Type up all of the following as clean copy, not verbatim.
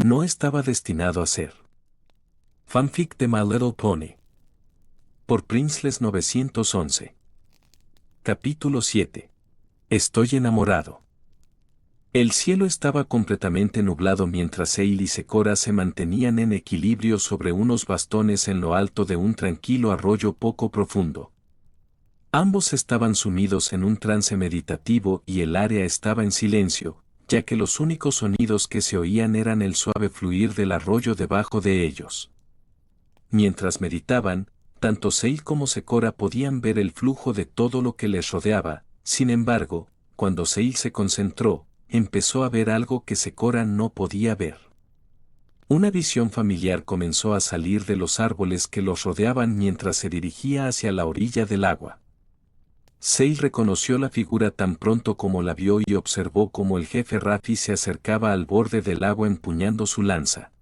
no estaba destinado a ser. Fanfic de My Little Pony. Por Princeless 911. Capítulo 7. Estoy enamorado. El cielo estaba completamente nublado mientras Seil y Secora se mantenían en equilibrio sobre unos bastones en lo alto de un tranquilo arroyo poco profundo. Ambos estaban sumidos en un trance meditativo y el área estaba en silencio, ya que los únicos sonidos que se oían eran el suave fluir del arroyo debajo de ellos. Mientras meditaban, tanto Seil como Secora podían ver el flujo de todo lo que les rodeaba. Sin embargo, cuando Seil se concentró, empezó a ver algo que Secora no podía ver. Una visión familiar comenzó a salir de los árboles que los rodeaban mientras se dirigía hacia la orilla del agua. Seil reconoció la figura tan pronto como la vio y observó cómo el jefe Raffi se acercaba al borde del agua empuñando su lanza.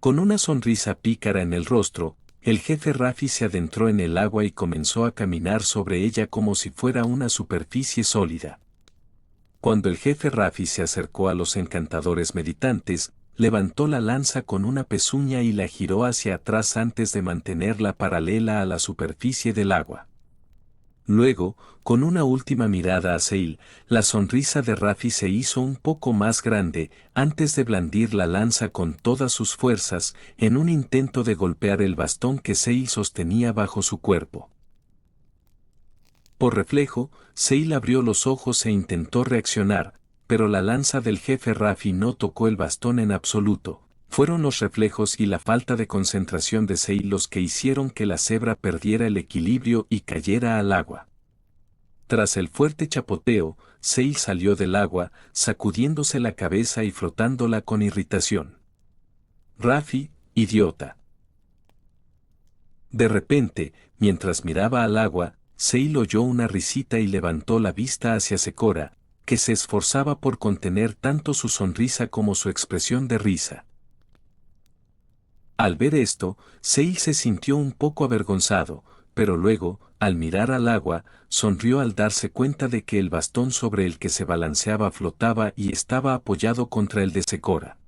Con una sonrisa pícara en el rostro, el jefe Raffi se adentró en el agua y comenzó a caminar sobre ella como si fuera una superficie sólida. Cuando el jefe Raffi se acercó a los encantadores meditantes, levantó la lanza con una pezuña y la giró hacia atrás antes de mantenerla paralela a la superficie del agua. Luego, con una última mirada a Seil, la sonrisa de Raffi se hizo un poco más grande antes de blandir la lanza con todas sus fuerzas en un intento de golpear el bastón que Seil sostenía bajo su cuerpo. Por reflejo, Seil abrió los ojos e intentó reaccionar, pero la lanza del jefe Raffi no tocó el bastón en absoluto. Fueron los reflejos y la falta de concentración de Seil los que hicieron que la cebra perdiera el equilibrio y cayera al agua. Tras el fuerte chapoteo, Seil salió del agua, sacudiéndose la cabeza y frotándola con irritación. «Raffi, idiota». De repente, mientras miraba al agua, Seil oyó una risita y levantó la vista hacia Secora, que se esforzaba por contener tanto su sonrisa como su expresión de risa. Al ver esto, Seil se sintió un poco avergonzado, pero luego, al mirar al agua, sonrió al darse cuenta de que el bastón sobre el que se balanceaba flotaba y estaba apoyado contra el de Secora.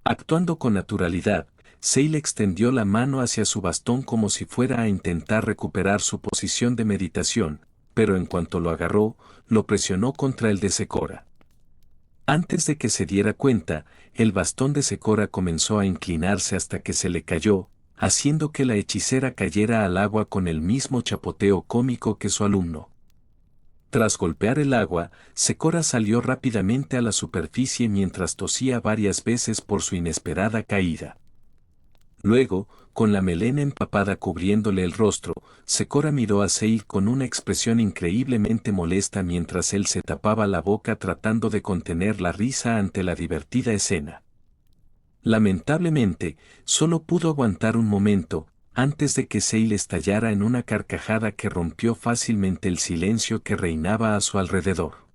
Actuando con naturalidad, Seil extendió la mano hacia su bastón como si fuera a intentar recuperar su posición de meditación, pero en cuanto lo agarró, lo presionó contra el de Secora. Antes de que se diera cuenta, el bastón de Secora comenzó a inclinarse hasta que se le cayó, haciendo que la hechicera cayera al agua con el mismo chapoteo cómico que su alumno. Tras golpear el agua, Secora salió rápidamente a la superficie mientras tosía varias veces por su inesperada caída. Luego, con la melena empapada cubriéndole el rostro, Secora miró a Seil con una expresión increíblemente molesta mientras él se tapaba la boca tratando de contener la risa ante la divertida escena. Lamentablemente, solo pudo aguantar un momento, antes de que Seil estallara en una carcajada que rompió fácilmente el silencio que reinaba a su alrededor.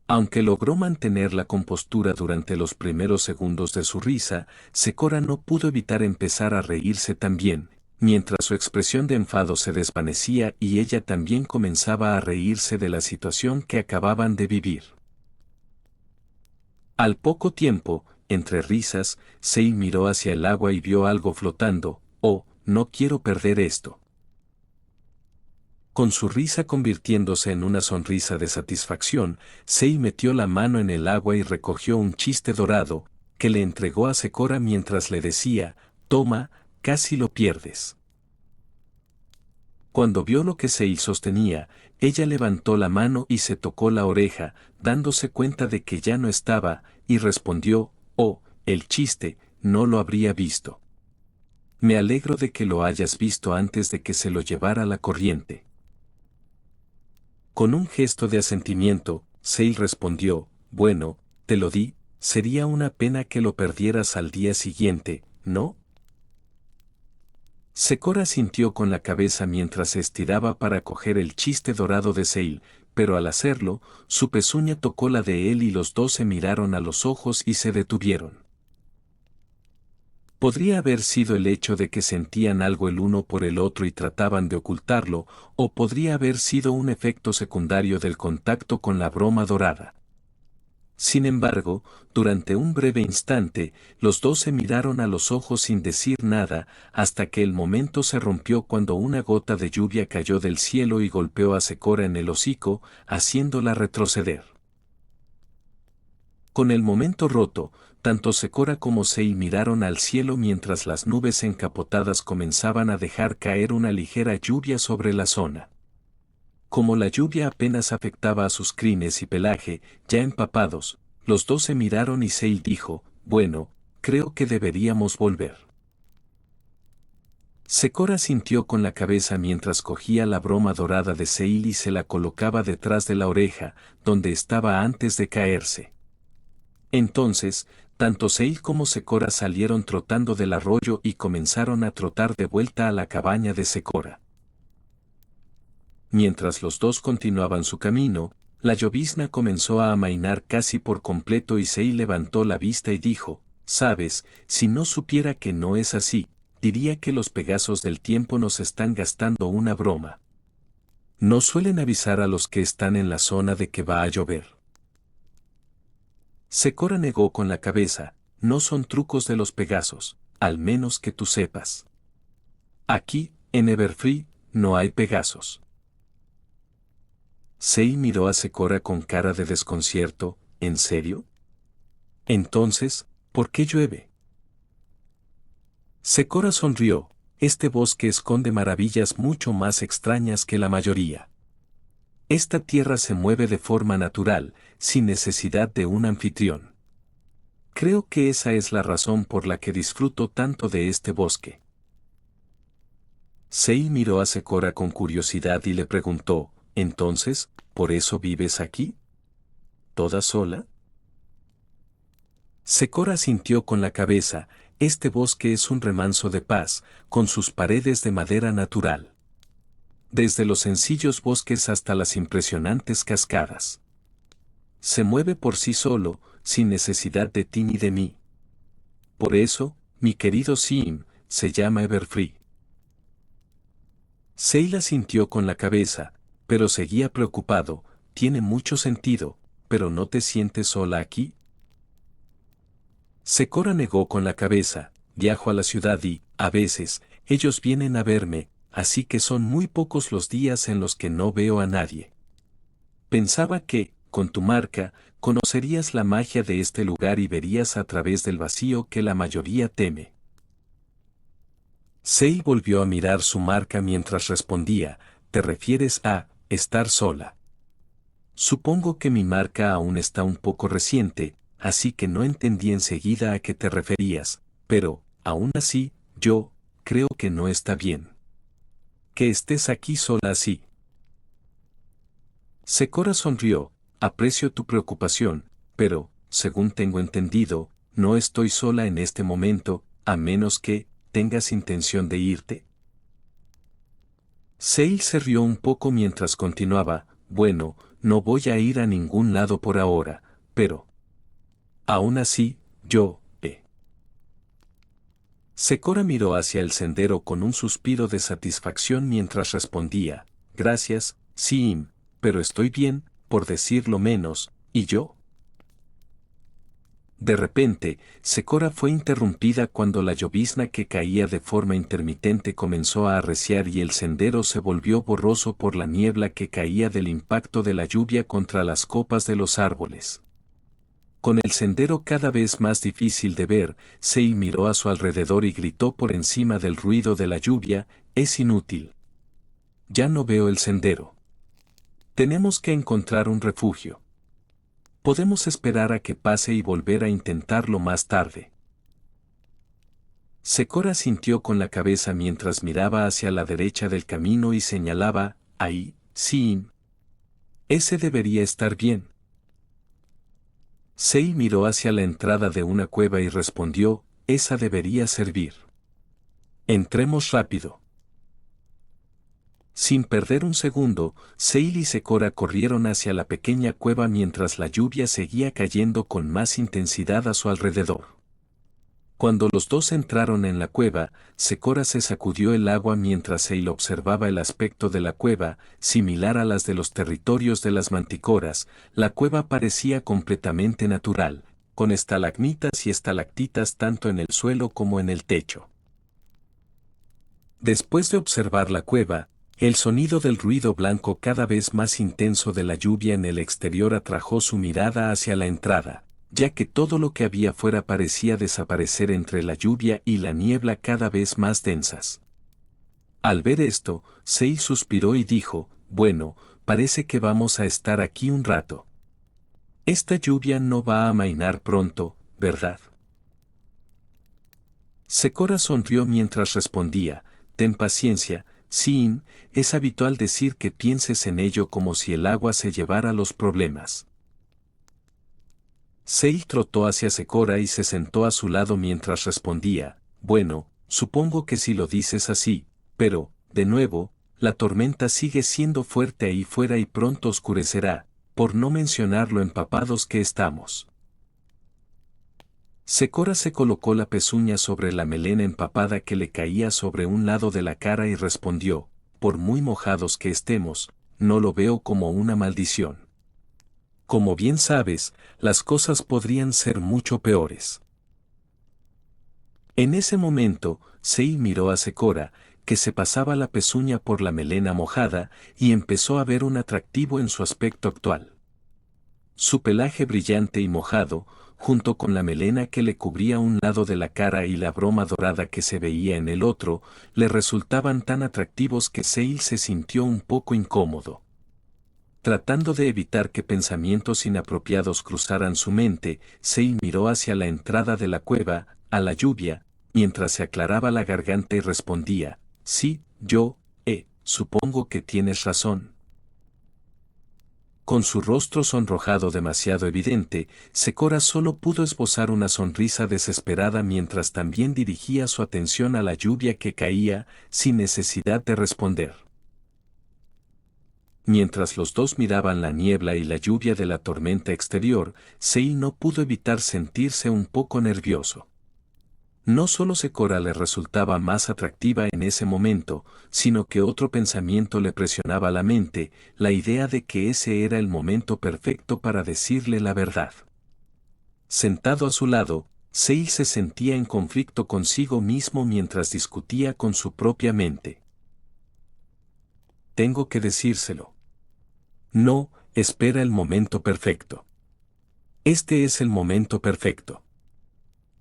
Aunque logró mantener la compostura durante los primeros segundos de su risa, Secora no pudo evitar empezar a reírse también, mientras su expresión de enfado se desvanecía y ella también comenzaba a reírse de la situación que acababan de vivir. Al poco tiempo, entre risas, Seil miró hacia el agua y vio algo flotando. «Oh, no quiero perder esto». Con su risa convirtiéndose en una sonrisa de satisfacción, Seil metió la mano en el agua y recogió un chiste dorado, que le entregó a Secora mientras le decía, «Toma, casi lo pierdes». Cuando vio lo que Seil sostenía, ella levantó la mano y se tocó la oreja, dándose cuenta de que ya no estaba, y respondió, «Oh, el chiste, no lo habría visto». «Me alegro de que lo hayas visto antes de que se lo llevara la corriente». Con un gesto de asentimiento, Seil respondió, «Bueno, te lo di, sería una pena que lo perdieras al día siguiente, ¿no?». Secora sintió con la cabeza mientras se estiraba para coger el chiste dorado de Seil, pero al hacerlo, su pezuña tocó la de él y los dos se miraron a los ojos y se detuvieron. Podría haber sido el hecho de que sentían algo el uno por el otro y trataban de ocultarlo, o podría haber sido un efecto secundario del contacto con la broma dorada. Sin embargo, durante un breve instante, los dos se miraron a los ojos sin decir nada, hasta que el momento se rompió cuando una gota de lluvia cayó del cielo y golpeó a Secora en el hocico, haciéndola retroceder. Con el momento roto, tanto Secora como Sei miraron al cielo mientras las nubes encapotadas comenzaban a dejar caer una ligera lluvia sobre la zona. Como la lluvia apenas afectaba a sus crines y pelaje, ya empapados, los dos se miraron y Sei dijo, bueno, creo que deberíamos volver. Secora sintió con la cabeza mientras cogía la broma dorada de Sei y se la colocaba detrás de la oreja, donde estaba antes de caerse. Entonces, tanto Sei como Secora salieron trotando del arroyo y comenzaron a trotar de vuelta a la cabaña de Secora. Mientras los dos continuaban su camino, la llovizna comenzó a amainar casi por completo y Sei levantó la vista y dijo, «Sabes, si no supiera que no es así, diría que los Pegasos del tiempo nos están gastando una broma. No suelen avisar a los que están en la zona de que va a llover». Secora negó con la cabeza, «No son trucos de los Pegasos, al menos que tú sepas. Aquí, en Everfree, no hay Pegasos». Sei miró a Secora con cara de desconcierto, ¿en serio? Entonces, ¿por qué llueve? Secora sonrió, este bosque esconde maravillas mucho más extrañas que la mayoría. Esta tierra se mueve de forma natural, sin necesidad de un anfitrión. Creo que esa es la razón por la que disfruto tanto de este bosque. Sei miró a Secora con curiosidad y le preguntó, «Entonces, ¿por eso vives aquí? ¿Toda sola?» Secora sintió con la cabeza, este bosque es un remanso de paz, con sus paredes de madera natural. Desde los sencillos bosques hasta las impresionantes cascadas. Se mueve por sí solo, sin necesidad de ti ni de mí. Por eso, mi querido Sim, se llama Everfree. Sei sintió con la cabeza, pero seguía preocupado, tiene mucho sentido, pero ¿no te sientes sola aquí? Secora negó con la cabeza, viajo a la ciudad y, a veces, ellos vienen a verme, así que son muy pocos los días en los que no veo a nadie. Pensaba que, con tu marca, conocerías la magia de este lugar y verías a través del vacío que la mayoría teme. Sei volvió a mirar su marca mientras respondía, ¿te refieres a estar sola? Supongo que mi marca aún está un poco reciente, así que no entendí enseguida a qué te referías, pero, aún así, yo, creo que no está bien. Que estés aquí sola así. Secora sonrió, aprecio tu preocupación, pero, según tengo entendido, no estoy sola en este momento, a menos que, tengas intención de irte. Sei se rió un poco mientras continuaba, bueno, no voy a ir a ningún lado por ahora, pero... Aún así, yo, Secora miró hacia el sendero con un suspiro de satisfacción mientras respondía, gracias, Sim, pero estoy bien, por decirlo menos, ¿y yo? De repente, Secora fue interrumpida cuando la llovizna que caía de forma intermitente comenzó a arreciar y el sendero se volvió borroso por la niebla que caía del impacto de la lluvia contra las copas de los árboles. Con el sendero cada vez más difícil de ver, Sei miró a su alrededor y gritó por encima del ruido de la lluvia, «Es inútil. Ya no veo el sendero. Tenemos que encontrar un refugio. Podemos esperar a que pase y volver a intentarlo más tarde». Secora sintió con la cabeza mientras miraba hacia la derecha del camino y señalaba, «Ahí, Sim. Ese debería estar bien». Sei miró hacia la entrada de una cueva y respondió, «Esa debería servir. Entremos rápido». Sin perder un segundo, Sei y Secora corrieron hacia la pequeña cueva mientras la lluvia seguía cayendo con más intensidad a su alrededor. Cuando los dos entraron en la cueva, Secora se sacudió el agua mientras Seil observaba el aspecto de la cueva, similar a las de los territorios de las manticoras. La cueva parecía completamente natural, con estalagmitas y estalactitas tanto en el suelo como en el techo. Después de observar la cueva, el sonido del ruido blanco cada vez más intenso de la lluvia en el exterior atrajo su mirada hacia la entrada, ya que todo lo que había fuera parecía desaparecer entre la lluvia y la niebla cada vez más densas. Al ver esto, Sei suspiró y dijo, bueno, parece que vamos a estar aquí un rato. Esta lluvia no va a amainar pronto, ¿verdad? Secora sonrió mientras respondía, ten paciencia, Sin, es habitual decir que pienses en ello como si el agua se llevara los problemas. Sei trotó hacia Secora y se sentó a su lado mientras respondía, bueno, supongo que si lo dices así, pero, de nuevo, la tormenta sigue siendo fuerte ahí fuera y pronto oscurecerá, por no mencionar lo empapados que estamos. Secora se colocó la pezuña sobre la melena empapada que le caía sobre un lado de la cara y respondió, por muy mojados que estemos, no lo veo como una maldición. Como bien sabes, las cosas podrían ser mucho peores. En ese momento, Sei miró a Secora, que se pasaba la pezuña por la melena mojada, y empezó a ver un atractivo en su aspecto actual. Su pelaje brillante y mojado, junto con la melena que le cubría un lado de la cara y la broma dorada que se veía en el otro, le resultaban tan atractivos que Sei se sintió un poco incómodo. Tratando de evitar que pensamientos inapropiados cruzaran su mente, Sei miró hacia la entrada de la cueva, a la lluvia, mientras se aclaraba la garganta y respondía, sí, supongo que tienes razón. Con su rostro sonrojado demasiado evidente, Secora solo pudo esbozar una sonrisa desesperada mientras también dirigía su atención a la lluvia que caía, sin necesidad de responder. Mientras los dos miraban la niebla y la lluvia de la tormenta exterior, Sei no pudo evitar sentirse un poco nervioso. No solo Secora le resultaba más atractiva en ese momento, sino que otro pensamiento le presionaba la mente, la idea de que ese era el momento perfecto para decirle la verdad. Sentado a su lado, Sei se sentía en conflicto consigo mismo mientras discutía con su propia mente. Tengo que decírselo. No, espera el momento perfecto. Este es el momento perfecto.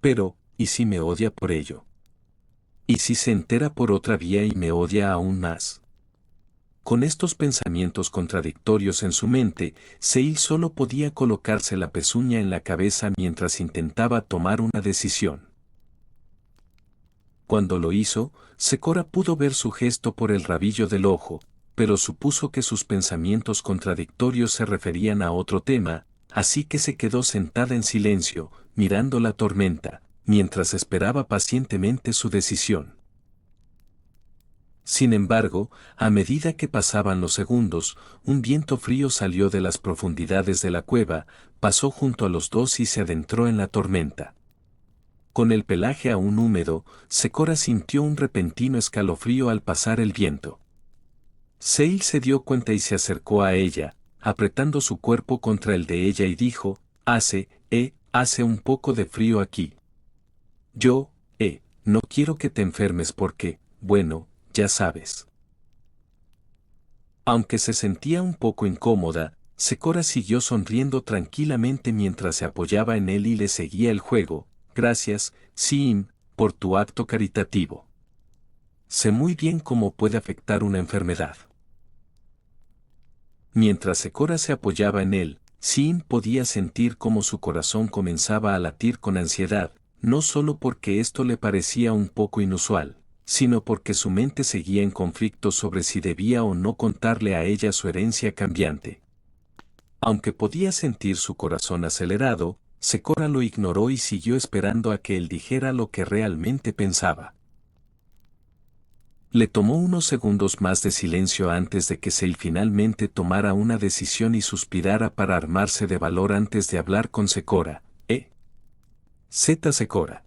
Pero, ¿y si me odia por ello? ¿Y si se entera por otra vía y me odia aún más? Con estos pensamientos contradictorios en su mente, Sei solo podía colocarse la pezuña en la cabeza mientras intentaba tomar una decisión. Cuando lo hizo, Secora pudo ver su gesto por el rabillo del ojo, pero supuso que sus pensamientos contradictorios se referían a otro tema, así que se quedó sentada en silencio, mirando la tormenta, mientras esperaba pacientemente su decisión. Sin embargo, a medida que pasaban los segundos, un viento frío salió de las profundidades de la cueva, pasó junto a los dos y se adentró en la tormenta. Con el pelaje aún húmedo, Secora sintió un repentino escalofrío al pasar el viento. Sei se dio cuenta y se acercó a ella, apretando su cuerpo contra el de ella y dijo, hace un poco de frío aquí. Yo, no quiero que te enfermes porque, bueno, ya sabes. Aunque se sentía un poco incómoda, Secora siguió sonriendo tranquilamente mientras se apoyaba en él y le seguía el juego. Gracias, Sim, por tu acto caritativo. Sé muy bien cómo puede afectar una enfermedad. Mientras Secora se apoyaba en él, Sim podía sentir cómo su corazón comenzaba a latir con ansiedad, no solo porque esto le parecía un poco inusual, sino porque su mente seguía en conflicto sobre si debía o no contarle a ella su herencia cambiante. Aunque podía sentir su corazón acelerado, Secora lo ignoró y siguió esperando a que él dijera lo que realmente pensaba. Le tomó unos segundos más de silencio antes de que Sei finalmente tomara una decisión y suspirara para armarse de valor antes de hablar con Secora. Secora.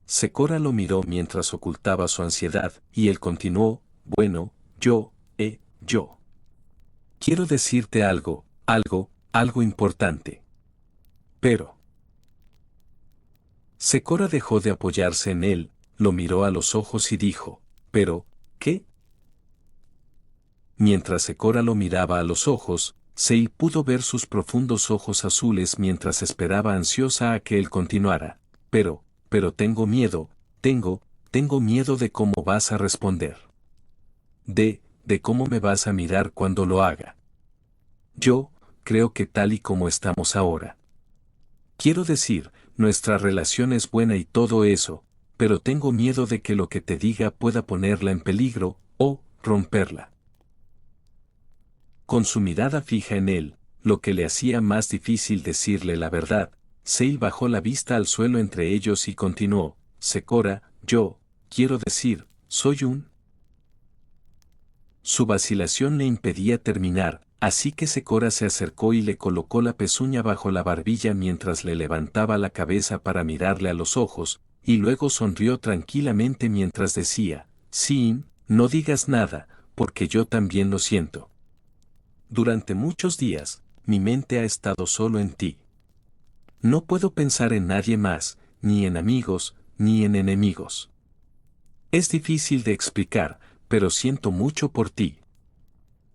Secora lo miró mientras ocultaba su ansiedad, y él continuó, bueno, yo quiero decirte algo importante. Pero. Secora dejó de apoyarse en él, lo miró a los ojos y dijo, ¿pero, qué? Mientras Secora lo miraba a los ojos, Sei pudo ver sus profundos ojos azules mientras esperaba ansiosa a que él continuara. Pero tengo miedo, tengo miedo de cómo vas a responder. De cómo me vas a mirar cuando lo haga. Yo, creo que tal y como estamos ahora. Quiero decir, nuestra relación es buena y todo eso, pero tengo miedo de que lo que te diga pueda ponerla en peligro, o romperla. Con su mirada fija en él, lo que le hacía más difícil decirle la verdad, Sei bajó la vista al suelo entre ellos y continuó, Secora, yo, quiero decir, soy un... Su vacilación le impedía terminar, así que Secora se acercó y le colocó la pezuña bajo la barbilla mientras le levantaba la cabeza para mirarle a los ojos, y luego sonrió tranquilamente mientras decía, sí, no digas nada, porque yo también lo siento. Durante muchos días, mi mente ha estado solo en ti. No puedo pensar en nadie más, ni en amigos, ni en enemigos. Es difícil de explicar, pero siento mucho por ti.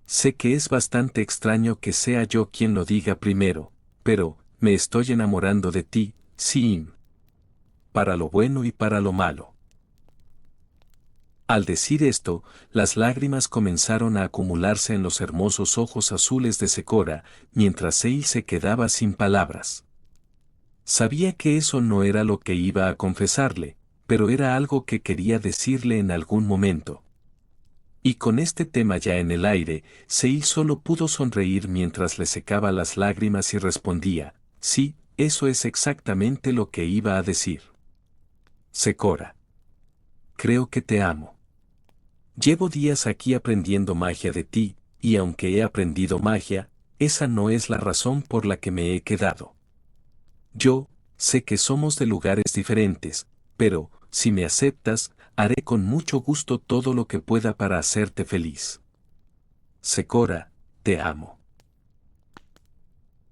Sé que es bastante extraño que sea yo quien lo diga primero, pero, me estoy enamorando de ti, sí. Para lo bueno y para lo malo. Al decir esto, las lágrimas comenzaron a acumularse en los hermosos ojos azules de Secora, mientras Sei se quedaba sin palabras. Sabía que eso no era lo que iba a confesarle, pero era algo que quería decirle en algún momento. Y con este tema ya en el aire, Sei solo pudo sonreír mientras le secaba las lágrimas y respondía, sí, eso es exactamente lo que iba a decir. Secora. Creo que te amo. Llevo días aquí aprendiendo magia de ti, y aunque he aprendido magia, esa no es la razón por la que me he quedado. Yo, sé que somos de lugares diferentes, pero, si me aceptas, haré con mucho gusto todo lo que pueda para hacerte feliz. Secora, te amo.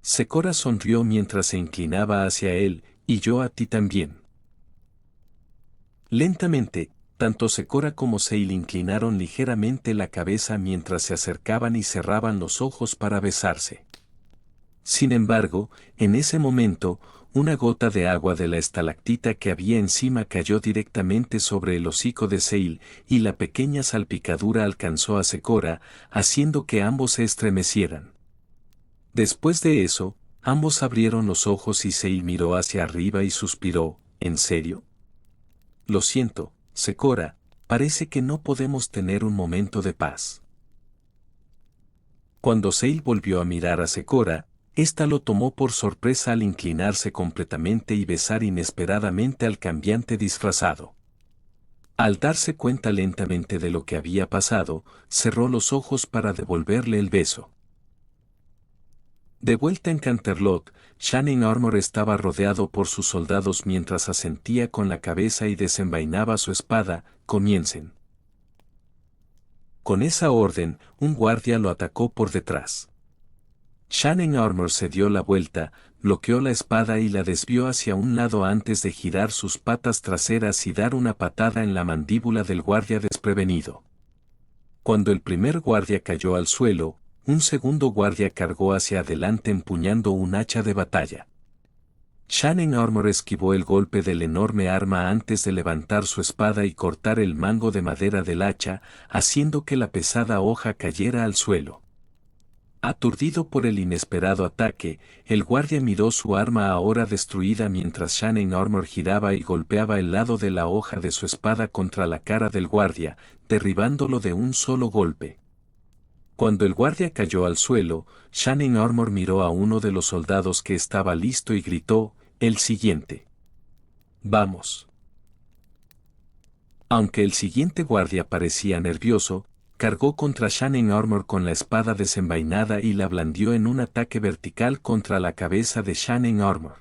Secora sonrió mientras se inclinaba hacia él, y yo a ti también. Lentamente, tanto Secora como Sei inclinaron ligeramente la cabeza mientras se acercaban y cerraban los ojos para besarse. Sin embargo, en ese momento, una gota de agua de la estalactita que había encima cayó directamente sobre el hocico de Sei, y la pequeña salpicadura alcanzó a Secora, haciendo que ambos se estremecieran. Después de eso, ambos abrieron los ojos y Sei miró hacia arriba y suspiró, ¿en serio? Lo siento, Secora, parece que no podemos tener un momento de paz. Cuando Sei volvió a mirar a Secora, ésta lo tomó por sorpresa al inclinarse completamente y besar inesperadamente al cambiante disfrazado. Al darse cuenta lentamente de lo que había pasado, cerró los ojos para devolverle el beso. De vuelta en Canterlot, Shannon Armor estaba rodeado por sus soldados mientras asentía con la cabeza y desenvainaba su espada, comiencen. Con esa orden, un guardia lo atacó por detrás. Shannon Armor se dio la vuelta, bloqueó la espada y la desvió hacia un lado antes de girar sus patas traseras y dar una patada en la mandíbula del guardia desprevenido. Cuando el primer guardia cayó al suelo, un segundo guardia cargó hacia adelante empuñando un hacha de batalla. Shannon Armor esquivó el golpe del enorme arma antes de levantar su espada y cortar el mango de madera del hacha, haciendo que la pesada hoja cayera al suelo. Aturdido por el inesperado ataque, el guardia miró su arma ahora destruida mientras Shannon Armor giraba y golpeaba el lado de la hoja de su espada contra la cara del guardia, derribándolo de un solo golpe. Cuando el guardia cayó al suelo, Shannon Armor miró a uno de los soldados que estaba listo y gritó, el siguiente. Vamos. Aunque el siguiente guardia parecía nervioso, cargó contra Shannon Armor con la espada desenvainada y la blandió en un ataque vertical contra la cabeza de Shannon Armor.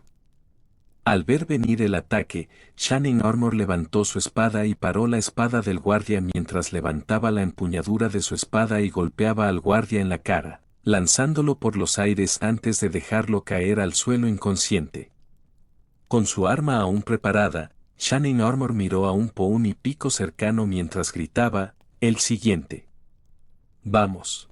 Al ver venir el ataque, Shannon Armor levantó su espada y paró la espada del guardia mientras levantaba la empuñadura de su espada y golpeaba al guardia en la cara, lanzándolo por los aires antes de dejarlo caer al suelo inconsciente. Con su arma aún preparada, Shannon Armor miró a un pony pico cercano mientras gritaba, el siguiente. Vamos.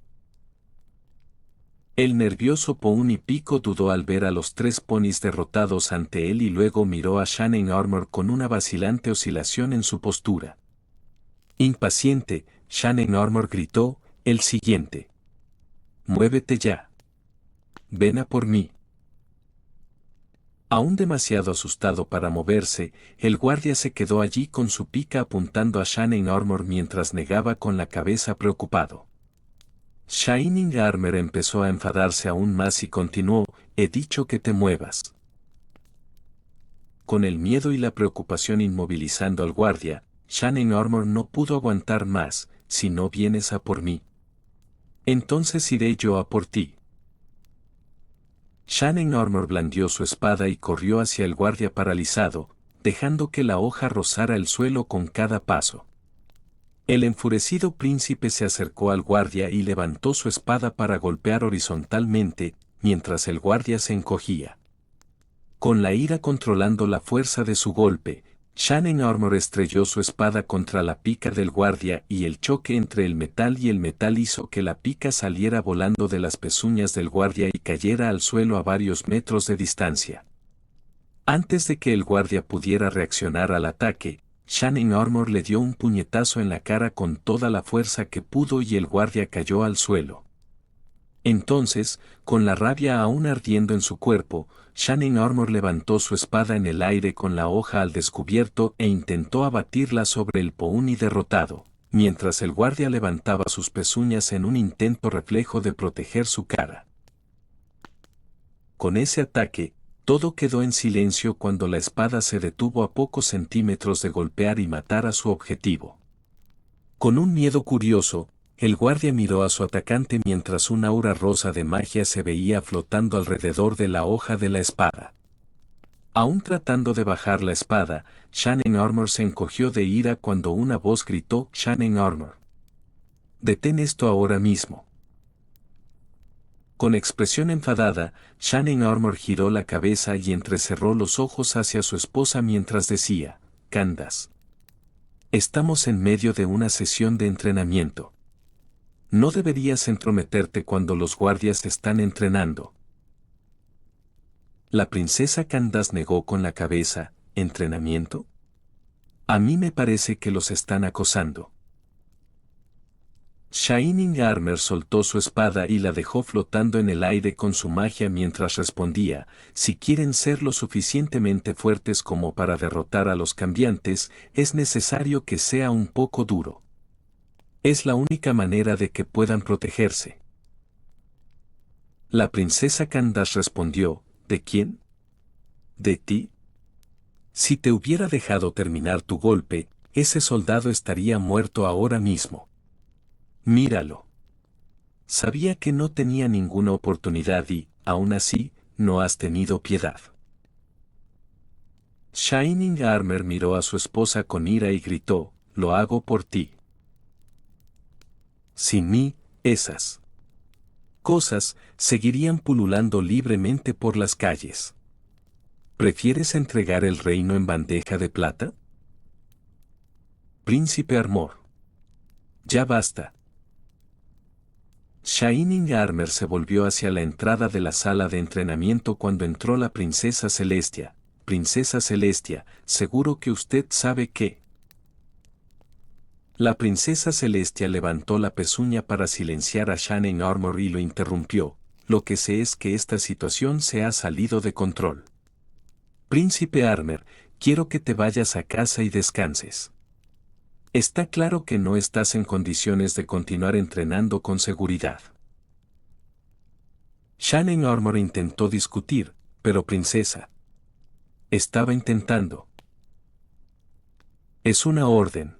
El nervioso Pony Pico dudó al ver a los 3 ponis derrotados ante él y luego miró a Shannon Armor con una vacilante oscilación en su postura. Impaciente, Shannon Armor gritó, el siguiente. Muévete ya. Ven a por mí. Aún demasiado asustado para moverse, el guardia se quedó allí con su pica apuntando a Shannon Armor mientras negaba con la cabeza preocupado. Shining Armor empezó a enfadarse aún más y continuó, he dicho que te muevas. Con el miedo y la preocupación inmovilizando al guardia, Shannon Armor no pudo aguantar más, si no vienes a por mí. Entonces iré yo a por ti. Shannon Armor blandió su espada y corrió hacia el guardia paralizado, dejando que la hoja rozara el suelo con cada paso. El enfurecido príncipe se acercó al guardia y levantó su espada para golpear horizontalmente, mientras el guardia se encogía. Con la ira controlando la fuerza de su golpe, Shannon Armor estrelló su espada contra la pica del guardia y el choque entre el metal y el metal hizo que la pica saliera volando de las pezuñas del guardia y cayera al suelo a varios metros de distancia. Antes de que el guardia pudiera reaccionar al ataque, Shannon Armor le dio un puñetazo en la cara con toda la fuerza que pudo y el guardia cayó al suelo. Entonces, con la rabia aún ardiendo en su cuerpo, Shannon Armor levantó su espada en el aire con la hoja al descubierto e intentó abatirla sobre el pony derrotado, mientras el guardia levantaba sus pezuñas en un intento reflejo de proteger su cara. Con ese ataque, todo quedó en silencio cuando la espada se detuvo a pocos centímetros de golpear y matar a su objetivo. Con un miedo curioso, el guardia miró a su atacante mientras una aura rosa de magia se veía flotando alrededor de la hoja de la espada. Aún tratando de bajar la espada, Shannon Armor se encogió de ira cuando una voz gritó, Shannon Armor. Detén esto ahora mismo. Con expresión enfadada, Shannon Armor giró la cabeza y entrecerró los ojos hacia su esposa mientras decía, Candace. Estamos en medio de una sesión de entrenamiento. No deberías entrometerte cuando los guardias están entrenando. La princesa Candace negó con la cabeza, ¿entrenamiento? A mí me parece que los están acosando. Shining Armor soltó su espada y la dejó flotando en el aire con su magia mientras respondía, si quieren ser lo suficientemente fuertes como para derrotar a los cambiantes, es necesario que sea un poco duro. Es la única manera de que puedan protegerse. La princesa Candace respondió, ¿de quién? ¿De ti? Si te hubiera dejado terminar tu golpe, ese soldado estaría muerto ahora mismo. Míralo. Sabía que no tenía ninguna oportunidad y, aún así, no has tenido piedad. Shining Armor miró a su esposa con ira y gritó, lo hago por ti. Sin mí, esas cosas seguirían pululando libremente por las calles. ¿Prefieres entregar el reino en bandeja de plata? Príncipe Armor. Ya basta. Shining Armor se volvió hacia la entrada de la sala de entrenamiento cuando entró la princesa Celestia. Princesa Celestia, seguro que usted sabe que... La princesa Celestia levantó la pezuña para silenciar a Shannon Armor y lo interrumpió. Lo que sé es que esta situación se ha salido de control. Príncipe Armor, quiero que te vayas a casa y descanses. Está claro que no estás en condiciones de continuar entrenando con seguridad. Shannon Armor intentó discutir, pero princesa. Estaba intentando. Es una orden.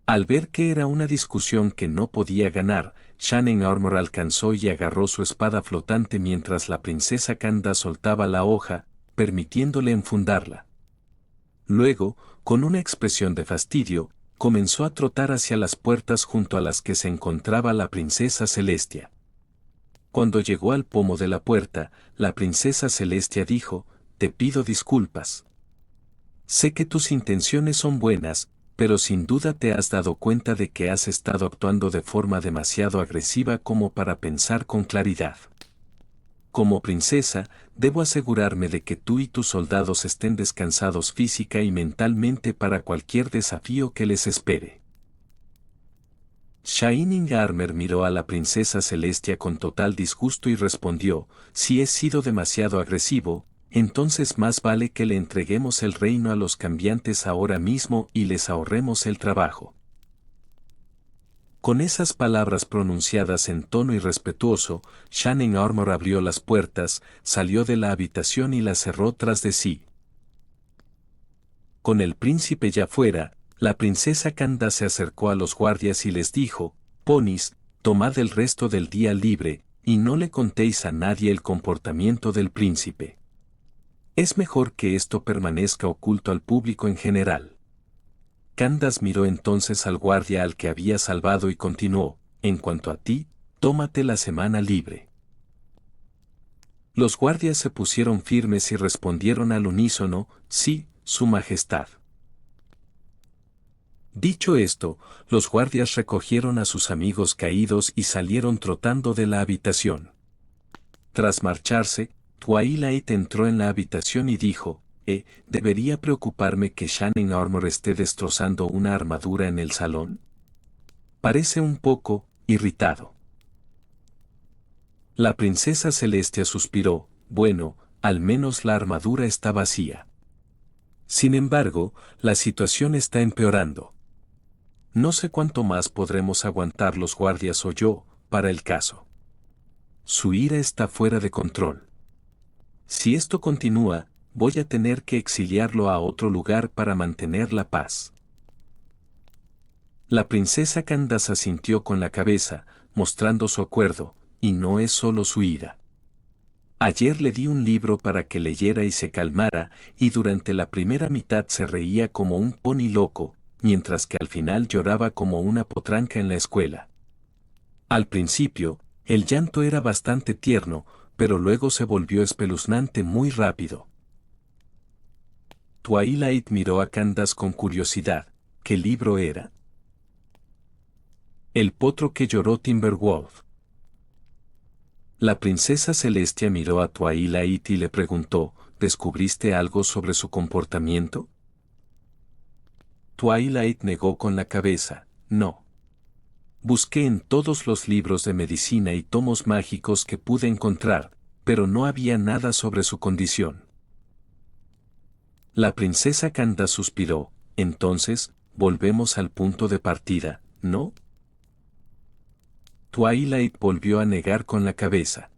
Al ver que era una discusión que no podía ganar, Shannon Armor alcanzó y agarró su espada flotante mientras la princesa Candace soltaba la hoja. permitiéndole enfundarla. Luego, con una expresión de fastidio, comenzó a trotar hacia las puertas junto a las que se encontraba la princesa Celestia. Cuando llegó al pomo de la puerta, la princesa Celestia dijo: «Te pido disculpas. Sé que tus intenciones son buenas, pero sin duda te has dado cuenta de que has estado actuando de forma demasiado agresiva como para pensar con claridad. Como princesa, debo asegurarme de que tú y tus soldados estén descansados física y mentalmente para cualquier desafío que les espere». Shining Armor miró a la princesa Celestia con total disgusto y respondió: «Si he sido demasiado agresivo, entonces más vale que le entreguemos el reino a los cambiantes ahora mismo y les ahorremos el trabajo». Con esas palabras pronunciadas en tono irrespetuoso, Shining Armor abrió las puertas, salió de la habitación y las cerró tras de sí. Con el príncipe ya fuera, la princesa Candace se acercó a los guardias y les dijo: «Ponis, tomad el resto del día libre, y no le contéis a nadie el comportamiento del príncipe. Es mejor que esto permanezca oculto al público en general». Candace miró entonces al guardia al que había salvado y continuó: «En cuanto a ti, tómate la semana libre». Los guardias se pusieron firmes y respondieron al unísono: «Sí, Su Majestad». Dicho esto, los guardias recogieron a sus amigos caídos y salieron trotando de la habitación. Tras marcharse, Twilight entró en la habitación y dijo: ¿debería preocuparme que Shining Armor esté destrozando una armadura en el salón? Parece un poco irritado». La princesa Celestia suspiró: «Bueno, al menos la armadura está vacía. Sin embargo, la situación está empeorando. No sé cuánto más podremos aguantar los guardias o yo, para el caso. Su ira está fuera de control. Si esto continúa, voy a tener que exiliarlo a otro lugar para mantener la paz». La princesa Candace asintió con la cabeza, mostrando su acuerdo, y no es solo su ira. Ayer le di un libro para que leyera y se calmara, y durante la primera mitad se reía como un pony loco, mientras que al final lloraba como una potranca en la escuela. Al principio, el llanto era bastante tierno, pero luego se volvió espeluznante muy rápido. Twilight miró a Candace con curiosidad. ¿Qué libro era? «El potro que lloró Timberwolf». La princesa Celestia miró a Twilight y le preguntó: ¿descubriste algo sobre su comportamiento? Twilight negó con la cabeza: «No. Busqué en todos los libros de medicina y tomos mágicos que pude encontrar, pero no había nada sobre su condición». La princesa Candace suspiró: «Entonces, volvemos al punto de partida, ¿no?». Twilight volvió a negar con la cabeza.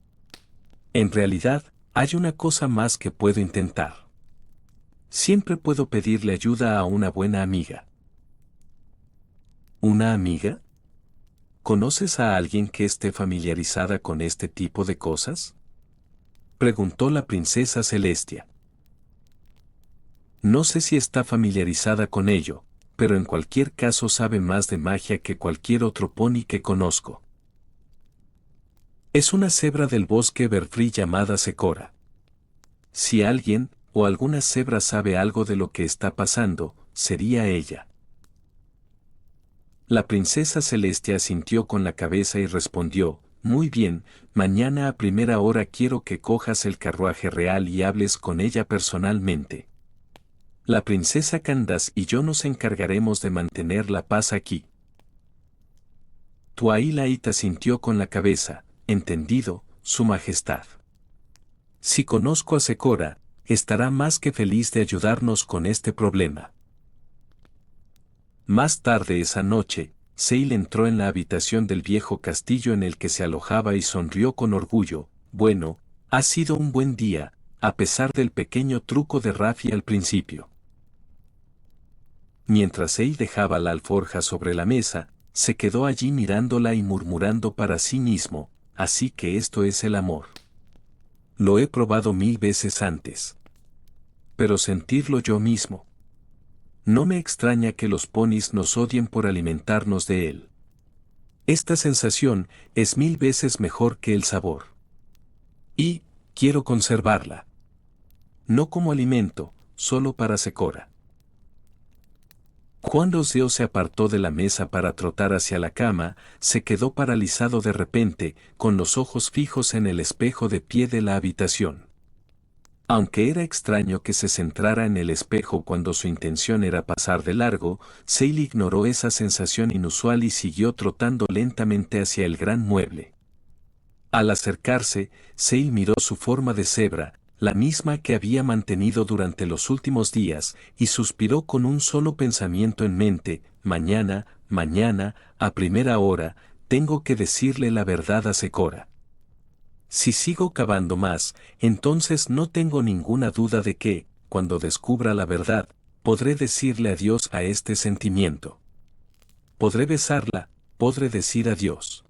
«En realidad, hay una cosa más que puedo intentar. Siempre puedo pedirle ayuda a una buena amiga». ¿Una amiga? ¿Conoces a alguien que esté familiarizada con este tipo de cosas?», preguntó la princesa Celestia. «No sé si está familiarizada con ello, pero en cualquier caso sabe más de magia que cualquier otro pony que conozco. Es una cebra del bosque Everfree llamada Secora. Si alguien, o alguna cebra sabe algo de lo que está pasando, sería ella». La princesa Celestia asintió con la cabeza y respondió: «Muy bien, mañana a primera hora quiero que cojas el carruaje real y hables con ella personalmente. La princesa Candace y yo nos encargaremos de mantener la paz aquí». Twilight asintió con la cabeza: «Entendido, Su Majestad. Si conozco a Secora, estará más que feliz de ayudarnos con este problema». Más tarde esa noche, Seil entró en la habitación del viejo castillo en el que se alojaba y sonrió con orgullo. «Bueno, ha sido un buen día, a pesar del pequeño truco de Raffi al principio». Mientras Seil dejaba la alforja sobre la mesa, se quedó allí mirándola y murmurando para sí mismo: «Así que esto es el amor. Lo he probado 1000 veces antes. pero sentirlo yo mismo. No me extraña que los ponis nos odien por alimentarnos de él. Esta sensación es 1000 veces mejor que el sabor. Y, quiero conservarla. No como alimento, solo para Secora. Cuando Zeo se apartó de la mesa para trotar hacia la cama, se quedó paralizado de repente, con los ojos fijos en el espejo de pie de la habitación. Aunque era extraño que se centrara en el espejo cuando su intención era pasar de largo, Seil ignoró esa sensación inusual y siguió trotando lentamente hacia el gran mueble. Al acercarse, Seil miró su forma de cebra, la misma que había mantenido durante los últimos días, y suspiró con un solo pensamiento en mente: mañana, a primera hora, tengo que decirle la verdad a Secora. Si sigo cavando más, entonces no tengo ninguna duda de que, cuando descubra la verdad, podré decirle adiós a este sentimiento. Podré besarla, podré decir adiós.